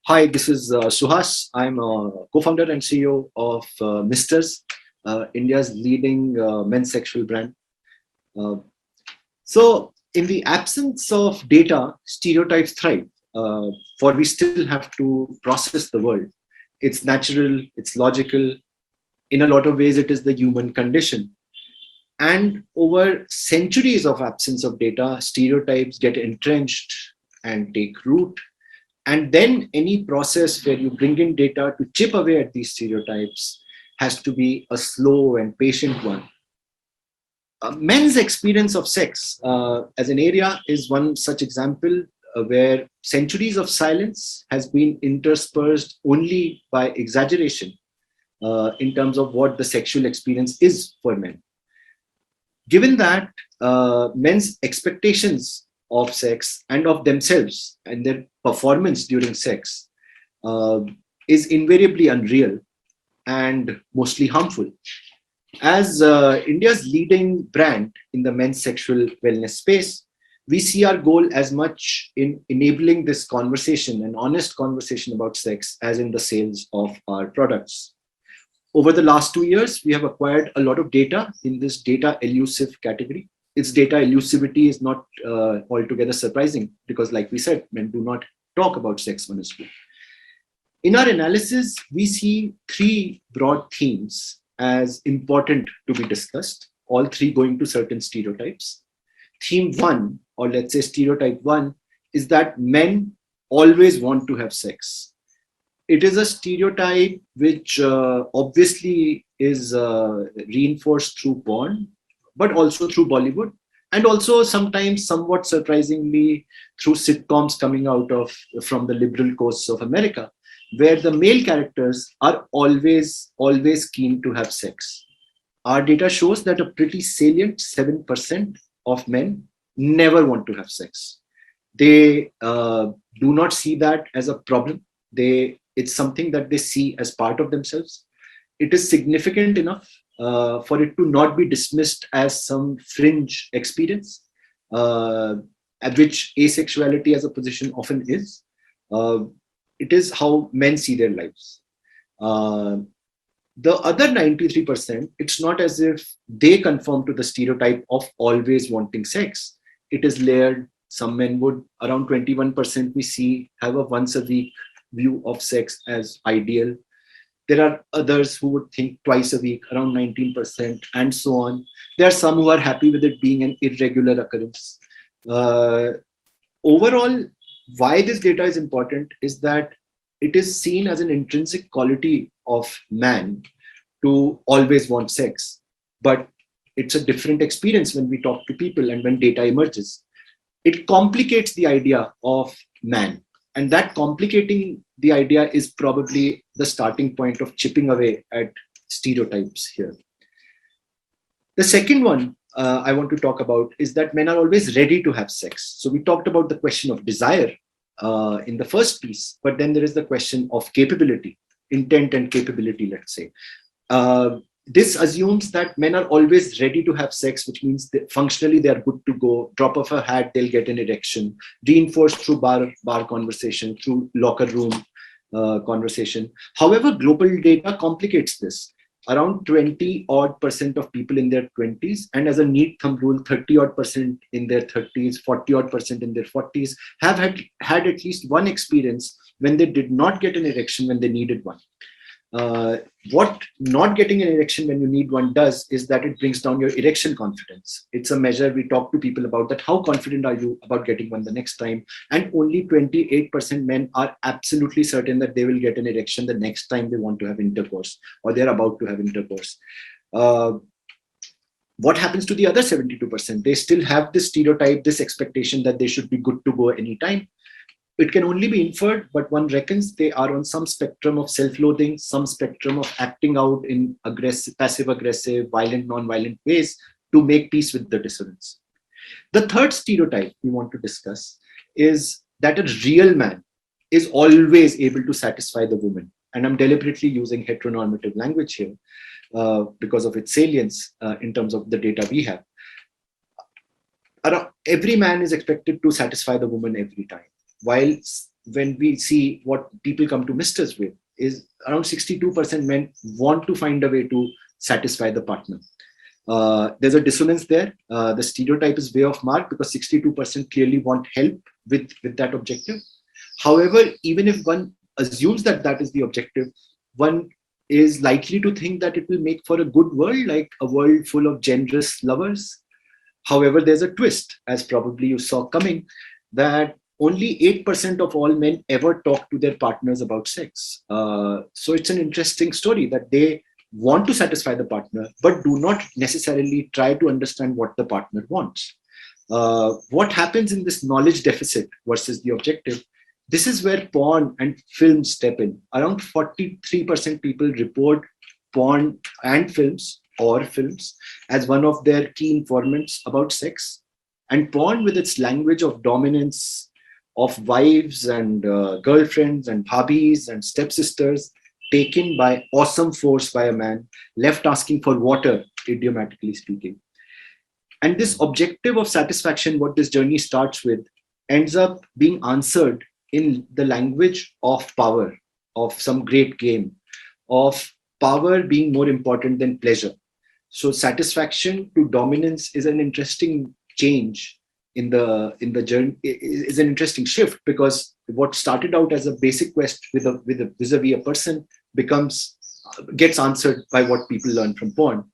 Hi, this is Suhas. I'm a co-founder and CEO of Misters, India's leading men's sexual brand. Uh, so, in the absence of data, stereotypes thrive. For we still have to process the world. It's natural, it's logical. In a lot of ways, it is the human condition. And over centuries of absence of data, stereotypes get entrenched and take root. And then any process where you bring in data to chip away at these stereotypes has to be a slow and patient one. Men's experience of sex as an area is one such example where centuries of silence has been interspersed only by exaggeration in terms of what the sexual experience is for men. Given that men's expectations of sex and of themselves and their performance during sex is invariably unreal and mostly harmful. As India's leading brand in the men's sexual wellness space, we see our goal as much in enabling this conversation, an honest conversation about sex, as in the sales of our products. Over the last 2 years, we have acquired a lot of data in this data elusive category. Its data elusivity is not altogether surprising because, like we said, men do not talk about sex honestly. In our analysis, we see three broad themes as important to be discussed, all three going to certain stereotypes. Theme one, or let's say stereotype one, is that men always want to have sex. It is a stereotype which obviously is reinforced through porn, but also through Bollywood, and also sometimes somewhat surprisingly through sitcoms coming out from the liberal coasts of America, where the male characters are always keen to have sex. Our data shows that a pretty salient 7% of men never want to have sex. They do not see that as a problem. It's something that they see as part of themselves. It is significant enough for it to not be dismissed as some fringe experience, at which asexuality as a position often is. It is how men see their lives. The other 93%, it's not as if they conform to the stereotype of always wanting sex. It is layered. Some men would, around 21% we see, have a once a week view of sex as ideal. There are others who would think twice a week, around 19%, and so on. There are some who are happy with it being an irregular occurrence. Overall, why this data is important is that it is seen as an intrinsic quality of man to always want sex. But it's a different experience when we talk to people and when data emerges. It complicates the idea of man. And that complicating the idea is probably the starting point of chipping away at stereotypes here. The second one I want to talk about is that men are always ready to have sex. So we talked about the question of desire in the first piece, but then there is the question of capability, intent and capability, let's say. This assumes that men are always ready to have sex, which means that functionally they are good to go. Drop of a hat, they'll get an erection. Reinforced through bar conversation, through locker room conversation. However, global data complicates this. Around 20% of people in their 20s, and as a neat thumb rule, 30% in their 30s, 40% in their 40s, have had at least one experience when they did not get an erection when they needed one. What not getting an erection when you need one does is that it brings down your erection confidence. It's a measure we talk to people about, that how confident are you about getting one the next time? And only 28% men are absolutely certain that they will get an erection the next time they want to have intercourse or they're about to have intercourse. What happens to the other 72%? They still have this stereotype, this expectation that they should be good to go anytime. It can only be inferred, but one reckons they are on some spectrum of self-loathing, some spectrum of acting out in passive-aggressive, violent, non-violent ways to make peace with the dissonance. The third stereotype we want to discuss is that a real man is always able to satisfy the woman. And I'm deliberately using heteronormative language here because of its salience in terms of the data we have. every man is expected to satisfy the woman every time. While when we see what people come to misters with, is around 62% men want to find a way to satisfy the partner. There's a dissonance there. The stereotype is way off mark because 62% clearly want help with that objective. However, even if one assumes that that is the objective, one is likely to think that it will make for a good world, like a world full of generous lovers. However, there's a twist, as probably you saw coming, that only 8% of all men ever talk to their partners about sex. So it's an interesting story that they want to satisfy the partner, but do not necessarily try to understand what the partner wants. What happens in this knowledge deficit versus the objective? This is where porn and film step in. Around 43% people report porn and films or films as one of their key informants about sex. And porn, with its language of dominance, of wives and girlfriends and bhabis and stepsisters, taken by awesome force by a man, left asking for water, idiomatically speaking. And this objective of satisfaction, what this journey starts with, ends up being answered in the language of power, of some great game, of power being more important than pleasure. So satisfaction to dominance is an interesting change in the journey, is an interesting shift, because what started out as a basic quest with a vis-a-vis a person gets answered by what people learn from porn.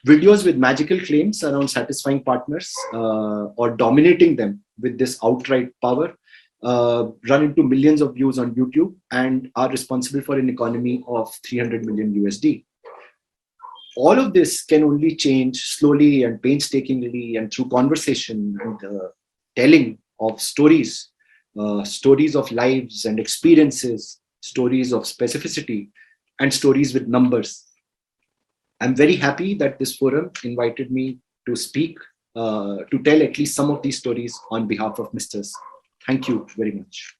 Videos with magical claims around satisfying partners or dominating them with this outright power run into millions of views on YouTube and are responsible for an economy of 300 million USD. All of this can only change slowly and painstakingly and through conversation and telling of stories, stories of lives and experiences, stories of specificity, and stories with numbers. I'm very happy that this forum invited me to speak, to tell at least some of these stories on behalf of Misters. Thank you very much.